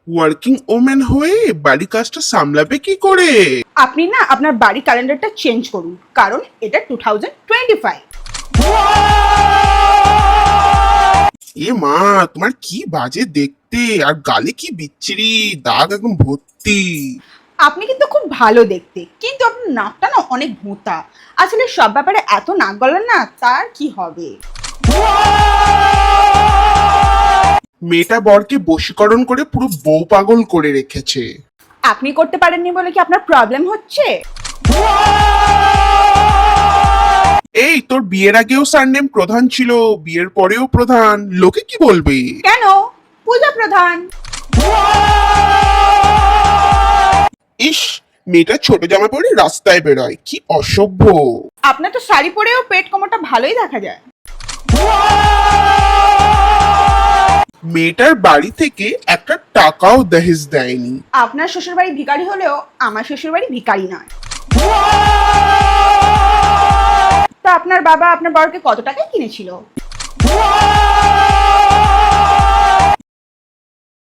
Working woman হয়ে বাড়ি কাজটা সামলাবে কি করে? আপনি না আপনার বাড়ি ক্যালেন্ডারটা চেঞ্জ করুন, কারণ এটা 2025। এ মা, তোমার কি বাজে দেখতে, আর গালে কি বিচ্ছিরি দাগ একদম ভর্তি। আপনি কিন্তু খুব ভালো দেখতে, কিন্তু আপনার নাকটা না অনেক ভোঁতা। আসলে সব ব্যাপারে এত নাক গলান না, তার কি হবে? মেয়েটা বরকে বশীকরণ করে পুরো বউ পাগল করে রেখেছে। আপনি করতে পারেননি বলে কি আপনার প্রবলেম হচ্ছে? এই তোর বিয়ের আগেও সারনেম প্রধান ছিল, বিয়ের পরেও প্রধান, লোকে কি বলবে? কেন? পূজা প্রধান। ইস, মেয়েটা ছোট জামা পরে রাস্তায় বেরোয়, কি অসভ্য। আপনার তো শাড়ি পরেও পেট কোমরটা ভালোই দেখা যায়। মেয়েটার বাড়ি থেকে একটা টাকাও দহেজ দেয়নি। আপনার শ্বশুরবাড়ি ভিখারি হলেও আমার শ্বশুরবাড়ি ভিখারি নয়। তা আপনার বাবা আপনার বরকে কত টাকায় কিনেছিল?